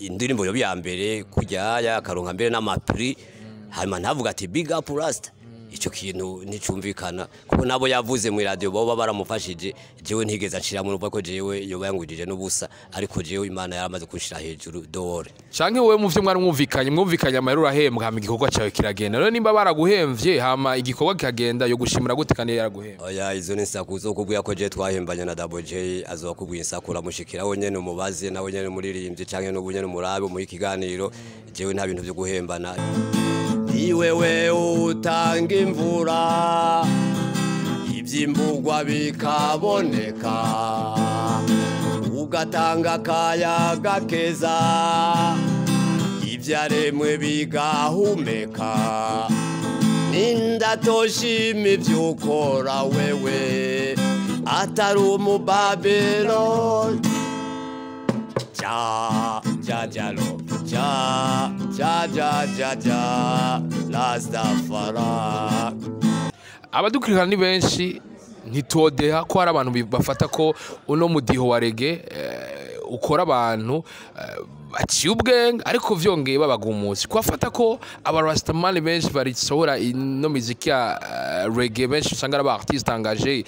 indirimbo yo ya mbere kujya akaronka mbere n'amapri hanyuma ntavuga ati big up Rasta icyo kintu nicumvikana kuko nabo yavuze mu radio baba baramufashije jewe ntigeza nshira mu ruva ko jewe yoba yangujije n'ubusa ariko jewe Imana yaramaze kunshira hejuru dore canke wewe mu vyo mwari mwumvikanye amahera urahembwa hama igikorwa cyawe kiragenda rero nimba baraguhemvye hama igikorwa kikagenda yo gushimira gute kandi yaraguhemba oya izo ni sakuzo kubwiye ko je twahembanye na doublejay azoba kubwiye insakura mushikira wonyene umubaze nawe nyene muririmbye canke n'ubunyene murabe mu ikiganiro jewe nta bintu byo guhembana iwewe utanga imvura iby'imbugwa bikaboneka ugatanga akayaga keza ibyaremwe bigahumeka nindatoshima ibyo ukora wewe atari umubabeloni abadukurikirana ni benshi ntitodeha ko hari abantu bafata ko uno mudiho wa reggae ukora abantu baciye ubwenge ariko vyongeye babagumusi kwafata ko aba Rastaman benshi barisohora ino muziki ya reggae benshi usanga aba artiste engagé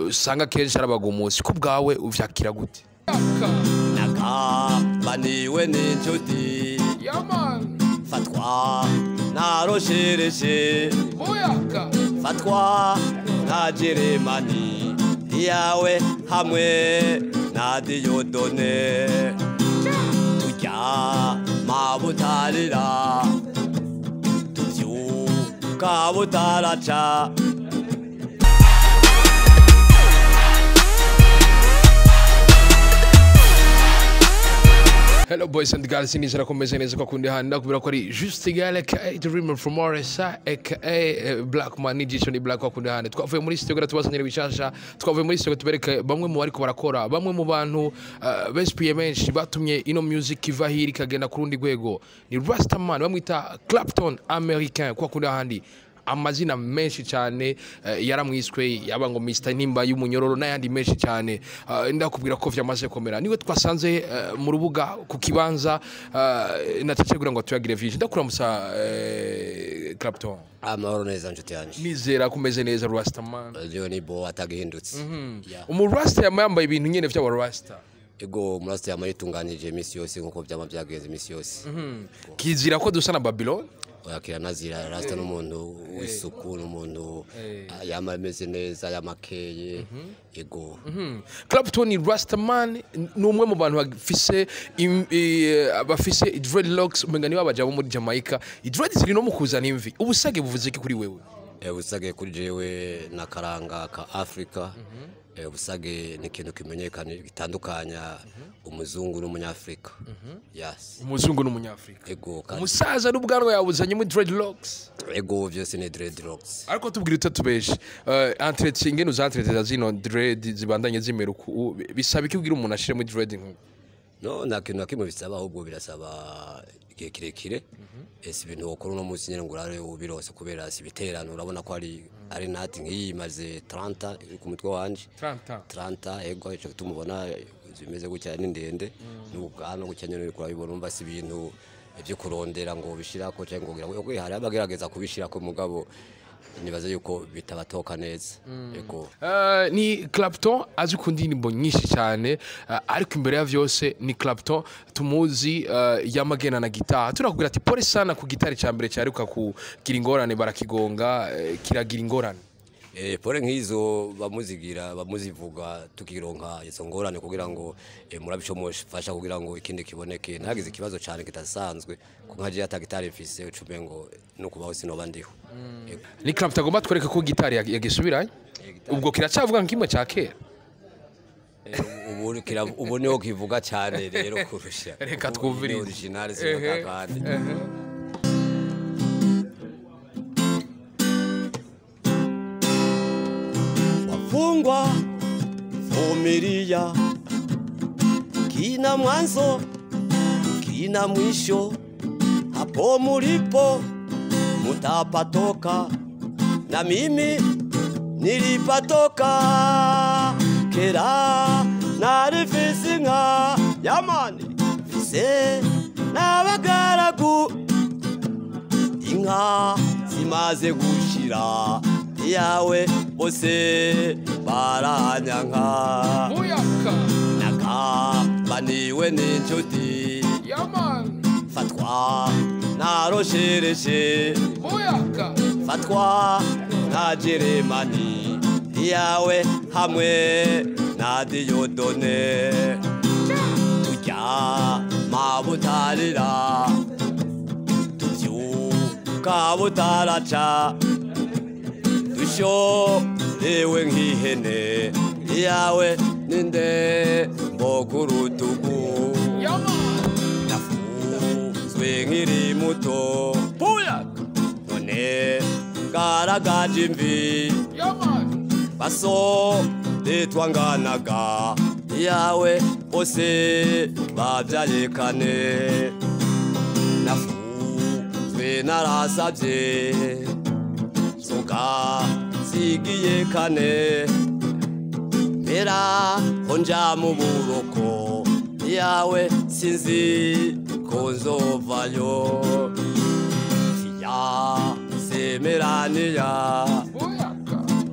usanga kenshi arabagumusi ko bwawe uvyakira gute baniwe n'inshuti fatwa naroshereshe fatwa na Jeremani yawe hamwe na Diyodone tujya mabutarira tubyuka butaraca Hello boys and girls, sinizera komeze neza ko kundi handa kubira ko ari Juste Gal aka Dreamer from RASTA aka Black Man n'ijisho ni Black kundi handa twavuye muri studio tubazanira bishasha twavuye muri studio tubereka bamwe mu bariko barakora bamwe mu bantu bespiye menshi batumye ino music iva hiri kagenda ku rundi rwego ni Rastaman bamwita Clapton American kwa kundi handi amazina menshi cyane yaramwiswe yaba ngo Mr Nimba y'umunyororo n'ayandi menshi cyane ndakubwira ko vyamaze komera niwe twasanze mu rubuga ku kibanza natacegura ngo tuyagire vision ndakuramusa Clapton amahoro neza nshuti yanje nizera kumeze neza Rastaman je ni bo atagihindutse umu Rasta yambaye ibintu nyene vya Rasta ego Rasta yamayitunganyije imisi yose nkuko byama byagenze imisi yose kizira ko dusa na Babylon oyakira nazira Rasta n'umuntu w'isuku n'umuntu yamameze neza yamakeye ego Clapton Rastaman numwe mu bantu bafise dreadlocks mengani babajabo muri Jamaica dread ziri no mukuzana imvi ubusage buvuze ki kuri wewe ubusage kuri jewe na karanga ka Africa ubusage ni kintu kimenyekana gitandukanya umuzungu n'umunyafrika yes umuzungu n'umunyafrika ego umusaza n'ubwanwa yabuzanye mu dreadlocks ego byose ni dreadlocks ariko tubwira utatubeshe entretien ngene uzantrete zino dread zibandanye zimeruku bisaba iki kugira umuntu ashire mu dread nko no nakintu nakimwe bisaba ahubwo birasaba igihe kirekire ese ibintu ukora no munsi nyene ngurare ubirose kubera sibiterano urabona ko ari nati nkiyimaze 30 ku mutwe wanje 30 ego ico tumubona zimeze gutya ni ndende n'ubwano gutya nyene kurabibona umva si ibintu byo kurondera ngo bishirako cyangwa ngo ngira hari abagerageza kubishirako mugabo nibaza yuko bitabatoka neza ego ni Clapton azi kundinimbo nyinshi cyane ariko imbere ya vyose ni Clapton tumuzi yamagena na gitara turakubwira ati pole sana ku gitari cyambere cyaruka kugira ingorane barakigonga kiragira ingorane pole nk'izo bamuzivuga tukironka izo ngorane kugira ngo murabisho mufasha kugira ngo ikindi kiboneke ntagize ikibazo cyane kitasanzwe ko nkaje atagitari mfise ucume ngo no kubaho sinoba ndiho ni Clapton agomba twereka ko gitari yagisubiranye ubwo kiracavuga nkimwe cya kera ubu niho kivuga cyane rero kurusha reka twumvire original z'aka kandi wafungwa vumilia kina mwanzo kina mwisho hapo mulipo mutapatoka na mimi nilipatoka kera narifisinga yamani fise n'abagaragu inka zimaze gushira yawe bose baranyanka nakabaniwe n'inshuti fatwa naroshereshe fatwa na Jeremani yawe hamwe na Diyodone tujya mabutarira tubyuka butaraca dushorewe nk'ihene yawe ninde mbogurutugu nafuzwe nkiri muto none garagaje imvi baso twanganaga yawe bose babyaye kane nafuzwe narasabye soga sigiye kane mera onja mu buroko yawe sinzi ko nzovayo ya semeraniya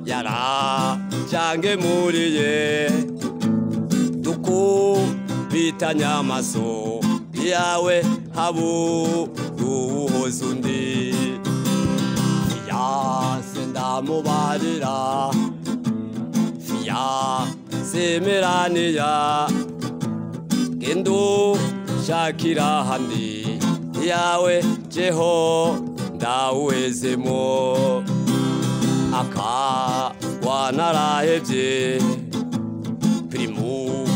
yara jange muriye duku bitanya amaso yawe habu uhozundi ya sendamubarira ya semeraniya gendo shakira handi yawe jeho ndawezemo aka wanarahevye primu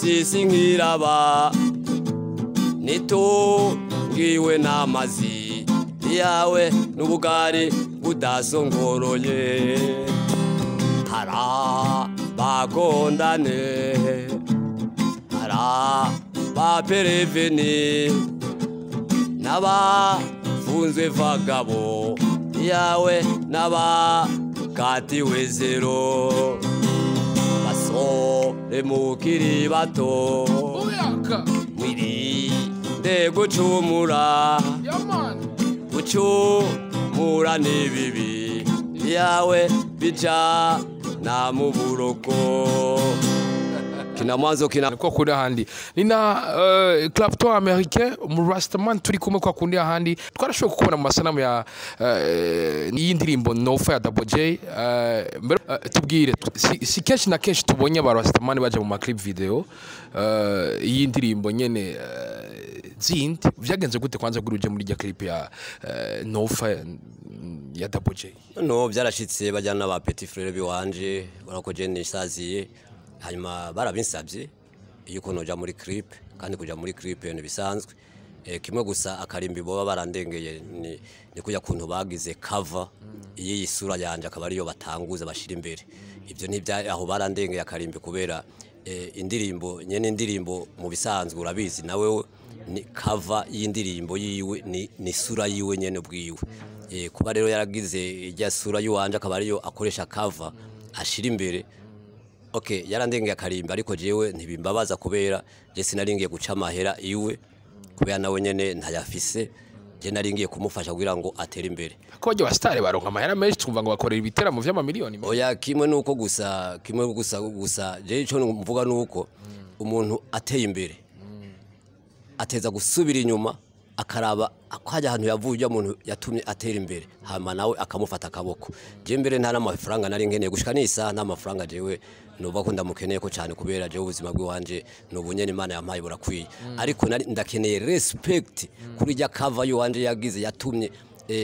sisi nkiraba nito ngiwe n'amazi yawe n'ubugari budasongoroye hara bagondane hara bapereveni n'abafunzwe vagabo yawe n'aba katiwe zero basore mukiri bato mwirinde gucumura gucumura ni bibi yawe bija na muburoko kina mwanzo kina kwa kundi handi nina Clapton américain mu Rastaman turi kumwe kwa kundi handi twarashoboye kubona mu masanamu ya y'indirimbo Nofa ya doublejay tubwire si kenshi na kenshi tubonye aba Rastaman baje mu maclip video y'indirimbo nyene zindi vyagenze gute kwanza guruje muri ya clip ya Nofa ya doublejay no byarashitse bajyana n'aba petit frère biwanje barako je nisaziye hanyuma barabinsabye yuko noja muri clip kandi kuja muri clip ni bisanzwe kimwe gusa akarimbi bo barandengeye ni kuja kuntu bagize cover iyi sura yanje akaba ariyo batanguza bashira imbere ivyo ntibya aho barandengeye akarimbi kubera indirimbo nyene indirimbo mu bisanzwe urabizi nawe ni cover y'indirimbo yiwe ni sura yiwe nyene bwiwe kuba rero yaragize ijya sura yuwanje akaba ariyo akoresha cover ashira imbere okay yarandengeye akarimba ariko jewe ntibimbabaza kubera je sinaringiye guca amahera iwe kubera nawe nyene ntayafise je naringiye kumufasha kugira ngo atere imbere ko byo bastare baronka amahera menshi twumva ngo bakorera ibiteramo vy'amamiliyoni oya kimwe nuko gusa je ico mvuga nuko umuntu ateye imbere ateza gusubira inyuma akaraba akwaje ahantu yavuye umuntu yatumye atera imbere hama nawe akamufata akaboko je mbere nta n'amafaranga nari nkeneye gushika nisa n'amafaranga jewe nuba ko ndamukeneye ko cyane kubera je ubuzima bw'iwanje n'ubunyene Imana yampaye burakwiye ariko ndakeneye respect kuri rya cover y'uwanje yagize yatumye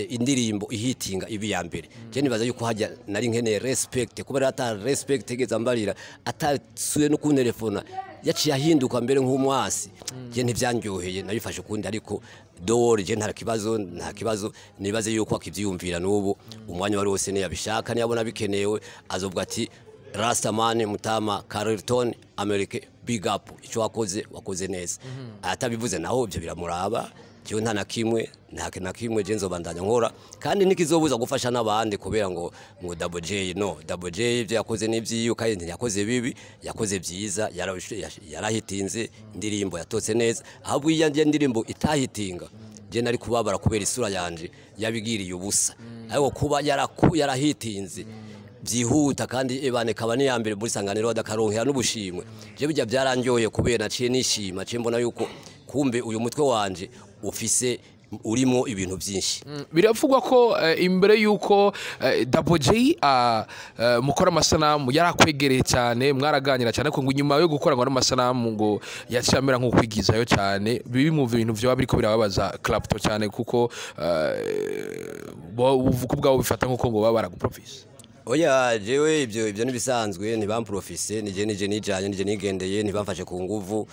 indirimbo ihitinga ibi ya mbere je nibaza yuko hajya nari nkeneye respect kubera ata respect tegeza mbarira atasuye no kuntelefona yaciye ahinduka mbere nk'umwasi je ntivyanyoheye nabifashe kundi ariko dore je nta kibazo nibaze yuko akivyumvira n'ubu umwanya wari wose ne yabishaka niyabona bikenewe azovuga ati Rastaman Mutama Carlton America big up ico wakoze neza atabivuze naho byo biramuraba jewe nta na kimwe je nzobandanya nkora kandi nikizobuza gufasha n'abandi kubera ngo doublejay no doublejay ivyo yakoze n'ivyiyo kandi yakoze bibi yakoze vyiza yarahitinze indirimbo yatotse neza ahubwo iyanje indirimbo itahitinga je nari kubabara kubera isura yanje yabigiriye ubusa ariko kuba yarahitinze byihuta kandi ebane kaba ni yambere muri sanganiro badakaronkera n'ubushimwe je bijya byaranjoye kubera naciye nishima je mbona yuko kumbe uyu mutwe wanje ufise urimo ibintu byinshi biravugwa ko imbere yuko doublejay mukora amasanamu yarakwegereye cyane mwaraganira cyane ko nyuma yo gukora ngo amasanamu ngo yacamera nko kwigizayo cyane bibi mu bintu byo biriko birababaza Clapton cyane kuko uvuga bwawo bifata nko ngo baba baraguprofise. Oya jewe ibyo nibisanzwe ntibamprofise nije nijanye nije nigendeye ntibamfashe ku nguvu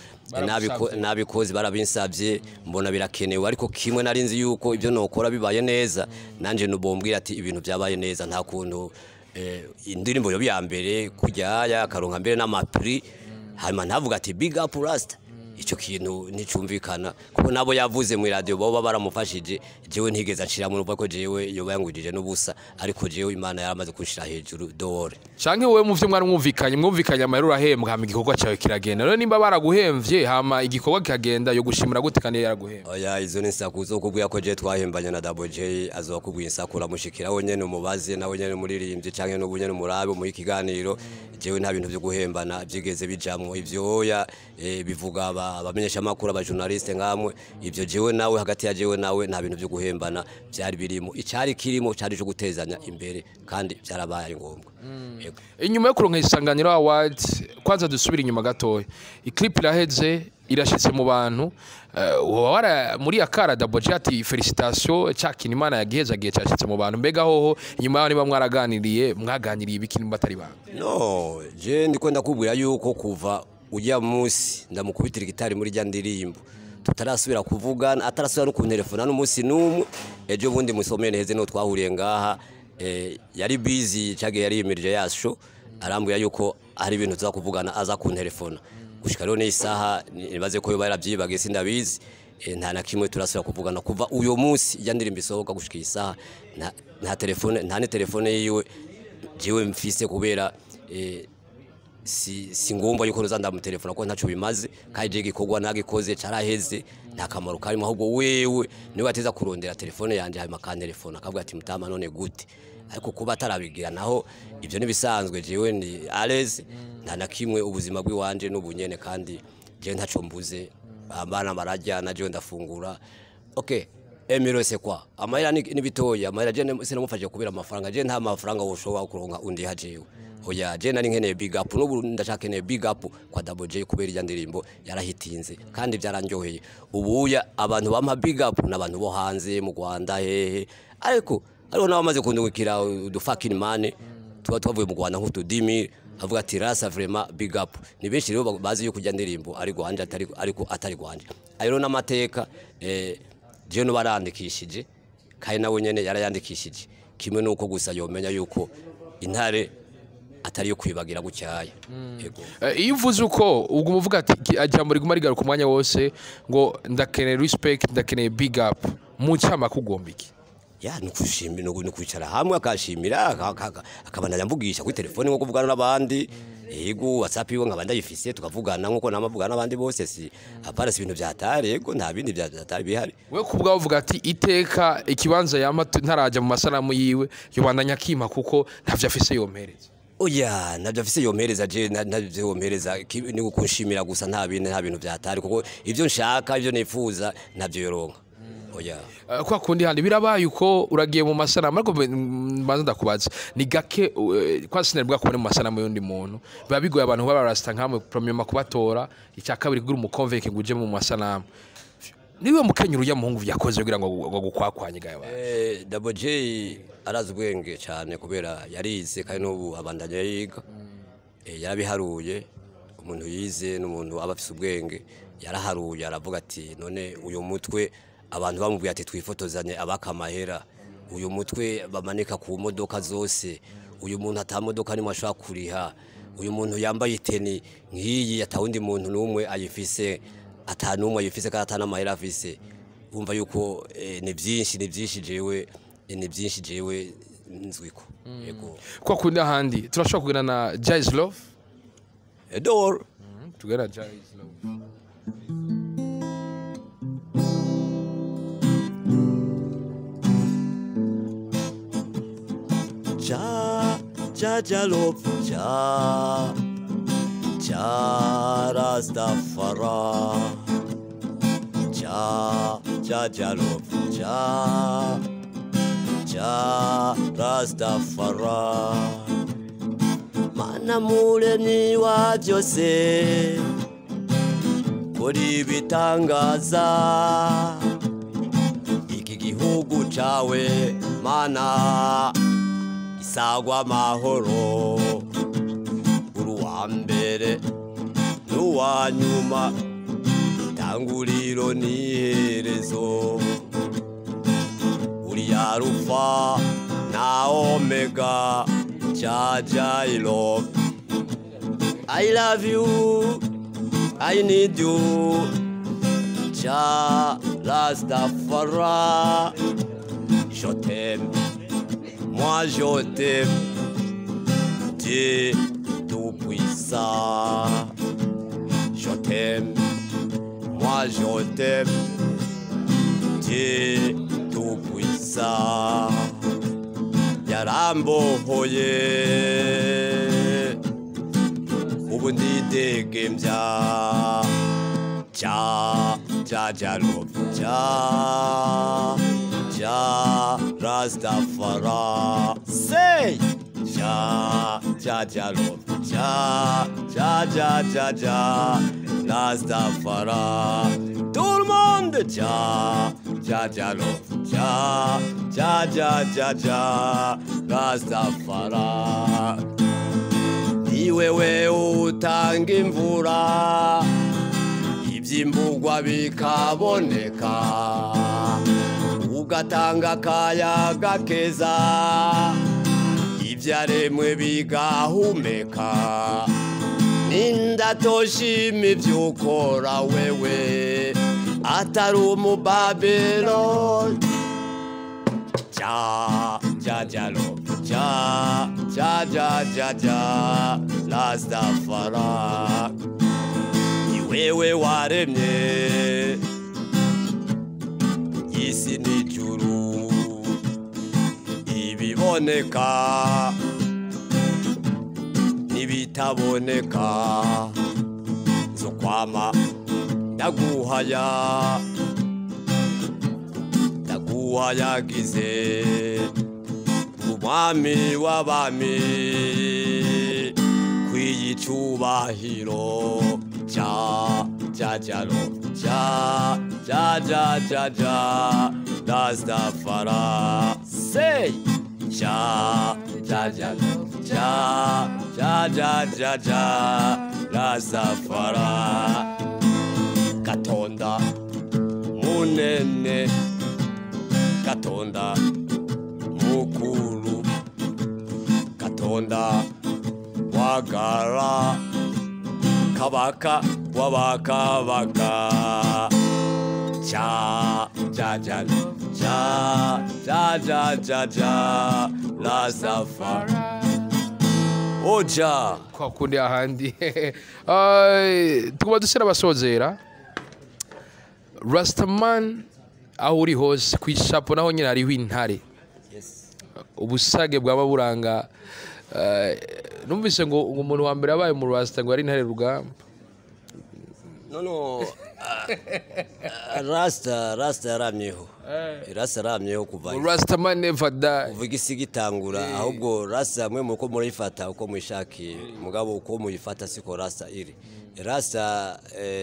nabikozi barabinsabye mbona birakenewe ariko kimwe narinzi yuko ibyo nokora bibaye neza nanje nubombwira ati ibintu byabaye neza nta kuntu indirimbo yo byambere kujyaya karonka mbere n'amapri hanyuma ntavuga ati big up RASTA icyo kintu nicumvikana kuko nabo yavuze mu radio baba baramufashije jewe ntigeza nshira mu ruva ko jewe yo bayangujije n'ubusa ariko jewe Imana yaramaze kunshira hejuru dore canke wewe mu vyo mwari mwumvikanye amahera urahembwa hama igikorwa cyawe kiragenda rero nimba baraguhemvye hama igikorwa kikagenda yo gushimira gute kandi yaraguhemba. Oya izo ni sakuzo kubwiye ko je twahembanye na doublejay azokubwiye insakura mushikira wonyene umubaze nawe nyene muririmbye canke n'ubunyene murabe mu ikiganiro jewe nta bintu byo guhembana byigeze bijamwo ivyoya bivuga abamenyesha makuru abajournaliste ngamwe ivyo jewe nawe hagati ya jewe nawe nta bintu byo guhembana byari birimo icari kirimo cari cyo gutezanya imbere kandi byarabaye ngombwa. Inyuma yo kuronka isanganiro awards kwanza dusubira inyuma gatoya iclip iraheze irashitse mu bantu wara muri akara doublejay ati felicitation cyakini Imana yagihezagiye cyashitse mu bantu mbega hoho inyuma niba mwaraganiriye ibikini batari ba no je ndiko ndakubwira yuko kuva ujya munsi ndamukubitira gitari muri rya ndirimbo tutarasubira kuvugana atarasubira no kuntelefona n'umunsi n'umwe ejo bundi musomene heze no twahuriye ngaha yari busy cyage yari imirije yasho arambwira yuko hari ibintu tuza kuvugana aza kuntelefona gushika rero n'isaha nibaze ko barabyibage sindabizi nta na kimwe turasubira kuvugana kuva uyo munsi ya ndirimbo isohoka gushika isaha nta telefone yiwe jewe mfise kubera si ngomba yuko nuzanda mu telefone ko ntaco bimaze kandi je gikorwa nagikoze caraheze nta kamaro karimo ahubwo wewe niwe ateza kurondera telefone yanje hanyuma kan telefone akavuga ati mutama none gute ariko kuba atarabigira naho ibyo nibisanzwe jewe ni alez nta na kimwe ubuzima bw'iwanje n'ubunyene kandi je ntaco mbuze abana barajya na je ndafungura okay emiro se kwa amahera ni bitoya amahera je sinamufashe kubira amafaranga je nta mafaranga woshobora kuronka undi hajewe oya je nari nkeneye big up n'ubu ndashakene big up kwa doublejay kubera ya ndirimbo yarahitinze kandi byaranjoheye ubuya abantu bampa big up n'abantu bo hanze mu Rwanda hehe ariko nabamaze kundungikira du fucking man twavuye mu Rwanda nk'utu 10000 avuga ati RASTA vraiment big up ni benshi rero bazi yo kujya ndirimbo ari Rwanda ariko atari Rwanda ayo n'amateka je no barandikishije kandi nawe nyene yarayandikishije kimwe nuko gusa yomenya yuko intare atari yo kwibagira gucyaya yego iyo uvuze uko ubwo muvuga ati ajambo riguma rigaruka umwanya wose ngo ndakeneye respect ndakeneye big up mu cyama kugombiki ya nukushimira no kwicara hamwe akashimira akabana yamvugisha kuri telefone nko kuvugana n'abandi yego WhatsApp yo nkabanda yifise tukavugana nkuko namavugana n'abandi bose si apara si ibintu byatare yego nta bindi byatare bihari we kubwa uvuga ati iteka ikibanza yama ntaraja mu masanamu yiwe yobandanya kima kuko ntavyo afise yompereza. Oya nabyo afise yompereza je nabyo yompereza ni gukunshimira gusa nta bintu byatari kuko ivyo nshaka ivyo nifuza nabyo yoronka. Oya kwa kundi handi birabaye uko uragiye mu masanamu ariko mbanza ndakubaza ni gake kwa sinerwa kubona mu masanamu y'undi muntu biba bigoye abantu baba RASTA nkamwe premier kubatora icya kabiri kugira umukonveke nguje mu masanamu niwe mukenyuru ya muhungu yakoze kugira ngo gukwakwanye gaye doublejay arazubwenge cyane kubera yarize kandi n'ubu abandanya yiga yarabiharuye umuntu yize n'umuntu abafise ubwenge yaraharuye aravuga ati none uyu mutwe abantu bamubwiye ati twifotozanye abakamahera uyu mutwe bamanika ku modoka zose uyu muntu atamodoka ni mwashaka kuriha uyu muntu yambaye iteni nkiyi atawundi muntu numwe ayifise atanumwe ayifise kandi atanamahera afise umva yuko ni byinshi jewe nzwiko yego kwa kundi ahandi turashobora kugana na Jazz Love Edor tugana Jazz Love ja love ja Rastafari ja love ja Rastafari mana muremyi wa byose kuri bitangaza iki gihugu cawe mana isagwa mahoro uruwa mbere n'uwa nyuma tanguriro n'iherezo uri Alpha na Omega Jaja I love you I need you Ja Rastafari je t'aime moi je t'aime Dieu tout puissant je t'aime moi je t'aime Dieu tout puissant yarambohoye ubu ndidegembya ja love ja Rastafari say ja love ja Rastafari tout le monde ja love ja Rastafari iwewe utanga imvura iby'imbugwa bikaboneka ugatanga akayaga keza ibyaremwe bigahumeka nindatoshima ibyo ukora wewe atari umubabeloni ja love ja Rastafari iwewe waremye isi n'ijuru ibiboneka n'ibitaboneka zo kwama ndaguhayagize umwami w'abami kwiyicubahiro ja love ja Rastafari say ja love ja Rastafari katonda munene katonda mukuru katonda wagara kabaka wabakabaka ja Rastafari oja kwa kundi ahandi tukuba dusera basozera Rastaman aho uri hose kwishapo naho nyine hariho intare ubusage bwaba buranga numvise ngo umuntu wa mbere yabaye mu Rasta ngo ari intare rugamba no Rasta yaramyeho Rasta yaramyeho kuva Rastaman never die uvuga isigitangura ahubwo Rasta mwe muko murifata uko mwishaki mugabo uko muyifata siko Rasta iri Rasta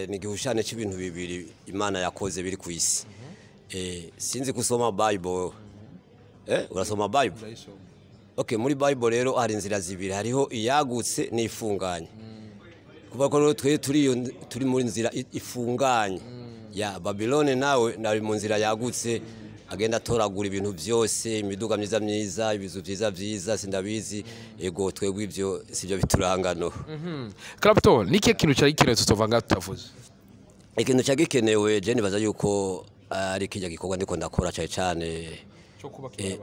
ni gihushane cy'ibintu bibiri Imana yakoze biri ku isi sinzi kusoma Bible urasoma Bible okay muri Bible rero hari inzira zibiri hariho iyagutse n'ifunganye kuba ko turi muri nzira ifunganye ya Babylone nawe nari mu nzira yagutse agenda atoragura ibintu byose imiduga myiza ibizu byiza sindabizi ego twegwe ibyo sibyo biturangano Clapton nike kintu cyari kintu tutovanga tutavuze ikintu cyagikenewe je nibaza yuko ari kijya gikorwa ndiko ndakora cyane cyane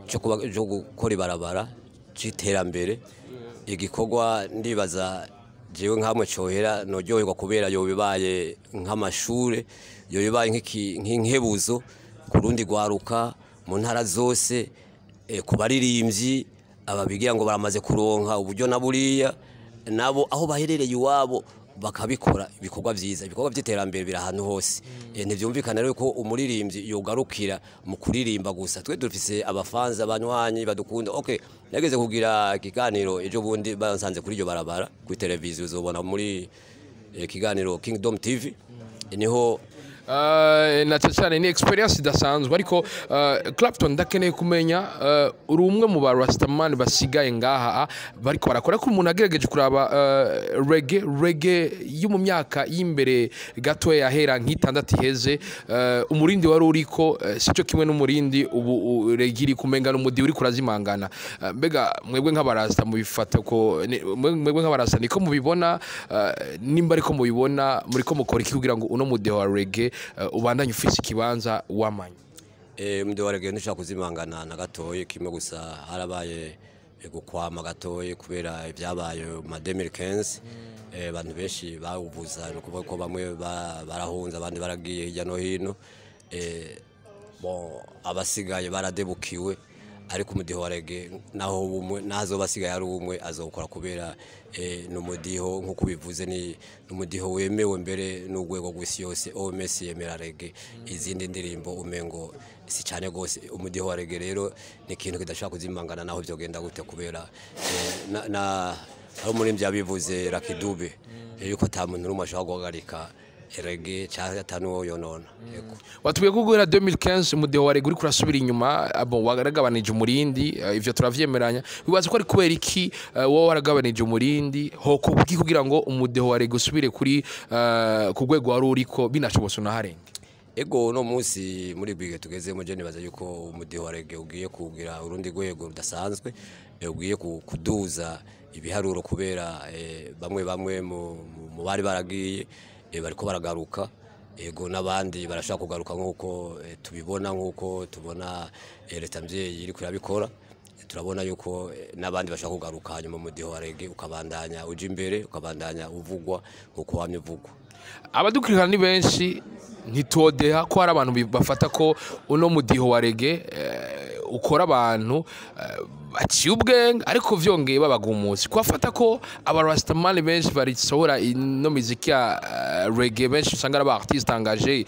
cyo gukora ibarabara cy'iterambere igikorwa ndibaza jewe nkamwe cohera noryoherwa kubera yo bibaye nk'amashure yo bibaye nk'inkebuzo kurundi gwaruka mu ntara zose ku baririmbyi ababigira ngo baramaze kuronka uburyo naburiya nabo aho baherereye iwabo bakabikora ibikorwa byiza ibikorwa by'iterambere biri ahantu hose ntibyumvikana rero ko umuririmbyi yogarukira mu kuririmba gusa twe dufise abafanza abanywanyi badukunda okay nageze kugira ikiganiro ejo bundi bansanze kuri iryo barabara kuri televiziyo uzobona muri ikiganiro Kingdom TV niho na cyane ni experience idasanzwe ariko Clapton ndakeneye kumenya uri umwe mu ba Rastaman basigaye ngaha bariko barakora ko umuntu agerageje kuraba reggae yo mu myaka y'imbere gato yahera nk'itandatu iheze umurindi wari uriko sico kimwe n'umurindi ubu regiri kumenga n'umudi uri kurazimangana mbega mwebwe nk'abarasta mubifata ko mwebwe nk'abarasta niko mubibona nimba ariko mubibona muri ko mukora iki kugira ngo uno mudeho wa reggae ubandanye ufise ikibanza wamanye mudeho wa reggae ntushaka kuzimangana na gatoye kimwe gusa harabaye gukwama gatoye kubera ibyabaye mu 2015 abantu benshi bawubuza no kuvuga ko bamwe barahunza abandi baragiye hirya no hino abasigaye baradebukiwe ariko umudiho wa reggae naho umwe nazo basigaye ari umwe azokora kubera n'umudiho nkuko bivuze ni n'umudiho wemewe mbere n'ugwego gw'isi yose OMS yemera reggae izindi ndirimbo umengo si cyane gose umudiho wa reggae rero ni ikintu kidashaka kuzimangana naho byogenda gute kubera na aho muri bivuze Rakidube yuko ta muntu rumwe ashaka guhagarika reggae cyangwa atanu yonona watubiye kugura 2015 umudeho wa reggae uri kurasubira inyuma abo waragabanije umurindi ivyo turavyemeranya bibaza ko ari kubera iki wowe waragabanije umurindi ho kugira ngo umudeho wa reggae usubire kuri kugwego wari uriko binashobotse na harenge ego no munsi muri bige tugeze mu je nibaza yuko umudeho wa reggae ugiye kugira urundi gwego rudasanzwe ugiye kuduza ibiharuro kubera bamwe mu bari baragiye bariko baragaruka ego nabandi barashaka kugaruka nkuko tubibona nkuko tubona leta mvyeyi iri kurabikora turabona yuko nabandi bashaka kugaruka hanyuma mu diho wa reggae ukabandanya uje imbere ukabandanya uvugwa nkuko wamye uvugwa abadukurikirana ni benshi ntitodeha ko hari abantu bafata ko uno mudiho wa reggae ukora abantu baciye ubwenge ariko vyongeye babagumusi kwafata ko abarastamani benshi barisohora ino muziki ya reggae benshi usanga ari artiste engagé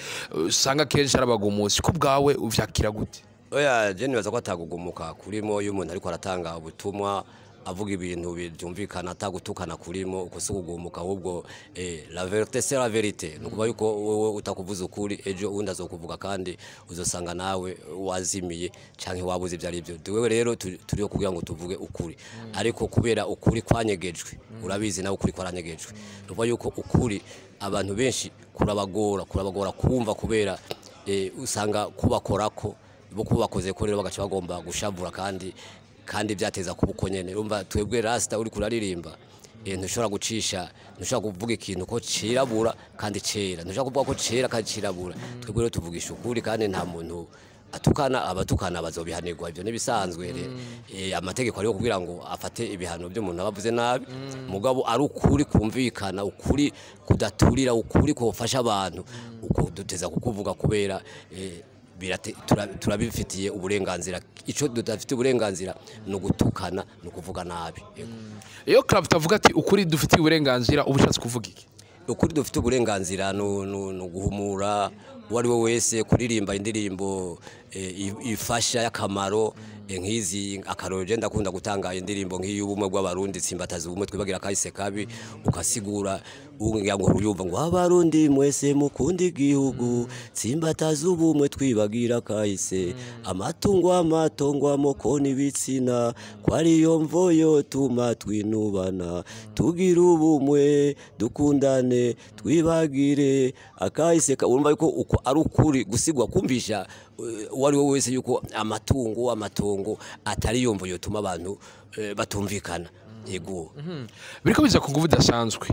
usanga kenshi arabagumusi ko bwawe uvyakira gute oya je nibaza ko atagugumuka kurimo iyo umuntu ariko aratanga ubutumwa avuga ibintu byumvikana atagutukana kurimo uko se kugumuka ahubwo la vérité c'est la vérité nukuba yuko wowe utakuvuza ukuri ejo undi azokuvuga kandi uzosanga nawe wazimiye canke wabuze ibyari byo wewe rero turiyo kugira ngo tuvuge ukuri ariko kubera ukuri kwanyegejwe urabizi nawe ukuri kwaranyegejwe nukuba yuko ukuri abantu benshi kurabagora kumva kubera usanga kubakorako bo kubakoze ko rero bagaca bagomba gushavura kandi byateza kubuko nyene urumva twebwe rasta uri kuraririmba ntushobora gucisha ntushobora kuvuga ikintu ko cirabura kandi cera ntushobora kuvuga ko cera kandi cirabura twebwe rero tuvugisha ukuri kandi nta muntu abatukana bazobihanirwa ibyo nibisanzwe amategeko ariyo kugira ngo afate ibihano byo umuntu abavuze nabi mugabo ari ukuri kumvikana ukuri kudaturira ukuri kofasha abantu uko duteza kukuvuga kubera turabifitiye uburenganzira ico dutafite uburenganzira no gutukana no kuvuga nabi iyo club tavuga ati ukuri dufitiye uburenganzira ubushatse kuvuga iki ukuri dufite uburenganzira no guhumura wari we wese kuririmba indirimbo ifasha yakamaro nkizi akaroje ndakunda gutanga indirimbo nk'iy'ubumwe bw'abarundi tsimbataza ubumwe twibagira kahise kabi ukasigura ungira ngo uyumva ngo abarundi mwese mukunda igihugu tsimbataza ubumwe twibagira kahise amatongo amoko n'ibitsina kwari yo mvoyo tuma twinubana tugira ubumwe dukundane twibagire akahise urumva yuko uko ari ukuri gusigwa kumvisha wari we wese yuko amatongo atari yomvo yotuma abantu batumvikana yego biriko biza ku nguvu dasanzwe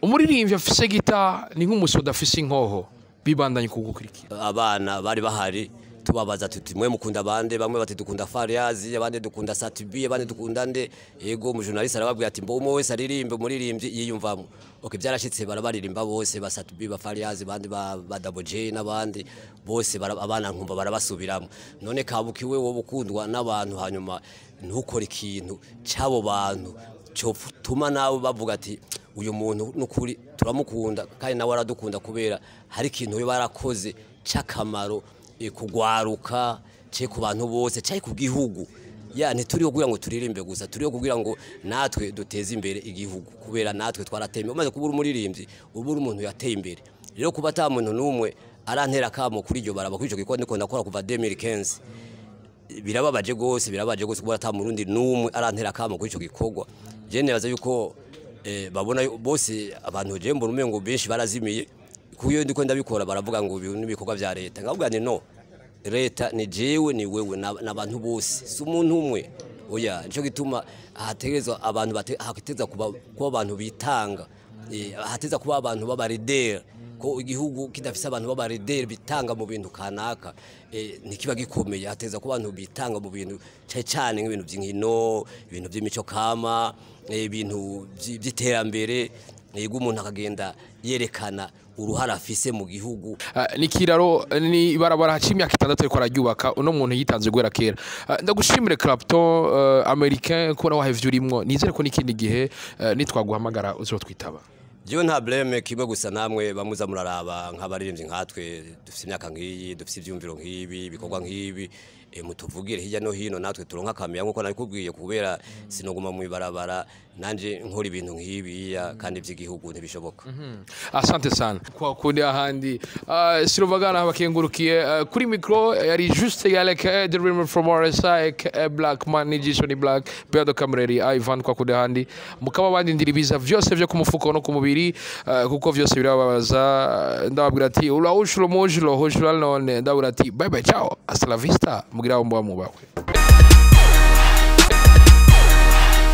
umuririmbyi afise gita ni nk'umusoda afise inkoho bibandanye kugukurikira abana bari bahari tubabaza tuti mwe mukunda abande bamwe bati dukunda Fariazi abandi dukunda Satubi abandi dukunda nde yego umujournaliste arababwira ati mbo umwe wese aririmbe umuririmbyi yiyumvamo okay byarashitse barabaririmba bose ba Satubi ba Fariazi bandi ba doublejay n'abandi bose abana nkumva barabasubiramo none kabukiwe wo bukundwa n'abantu hanyuma ntukore ikintu cyabo bantu cyo tuma nawe bavuga ati uyu muntu nukuri turamukunda kandi nawe aradukunda kubera hari ikintu we barakoze cyakamaro kugwaruka cye ku bantu bose cyayi ku gihugu ya ntituriho kugira ngo turirimbe gusa turiho kugira ngo natwe duteze imbere igihugu kubera natwe twaratemye umaze kubura umuririmbyi ubura umuntu yateye imbere rero kuba ata muntu numwe arantera kamo kuri iryo baraba kwico gikora ndiko ndakora kuva 2015 birababaje gose kuba ata murundi numwe arantera kamo kuri ico gikorwa je nebaza yuko babona bose abantu je mbona umengo benshi barazimiye kuyo ndiko ndabikora baravuga ngo ibikorwa vya leta ngavuga ni no leta ni jewe ni wewe n'abantu bose si umuntu umwe oya nico gituma hategezwa abantu hakiteza kuba abantu bitanga hateza kuba abantu b'abarideri ko igihugu kidafise abantu b'abarideri bitanga mu bintu kanaka nikiba gikomeye hateza kuba abantu bitanga mu bintu cyane nk'ibintu by'inkino ibintu by'imico kama ibintu by'iterambere yego umuntu akagenda yerekana uruhara afise mu gihugu nikiraro ni barabara haci imyaka 6 ariko araryubaka uno muntu yitanze gwera kera ndagushimire Clapton Americain ko nawe urimwo nizere ko nikindi gihe nitwaguhamagara uzotwitaba jewe nta blame kimwe gusa namwe bamuza muraraba nk'abaririmbyi nkatwe dufite imyaka ngiyi dufite ivyumviro ngibi bikorwa ngibi mutuvugire hirya no hino natwe turonka kamera nkuko nabikubwiye kubera sinoguma mu ibarabara nanje nkora ibintu nkibiya kandi by'igihugu ntibishoboka asante sana kwa kundi ahandi sirovagana bakengurukiye kuri micro yari juste yaleka the remember from RSA black man nijishoni black beado kamereri Ivan kwa kundi ahandi mukaba bandi ndiribiza vyose vyo kumufuko no kumubiri kuko vyose birababaza ndababwira ati ula ushuro mojuro hoshuro none ndabura ati bye bye ciao hasta la vista mugira umba mubakwe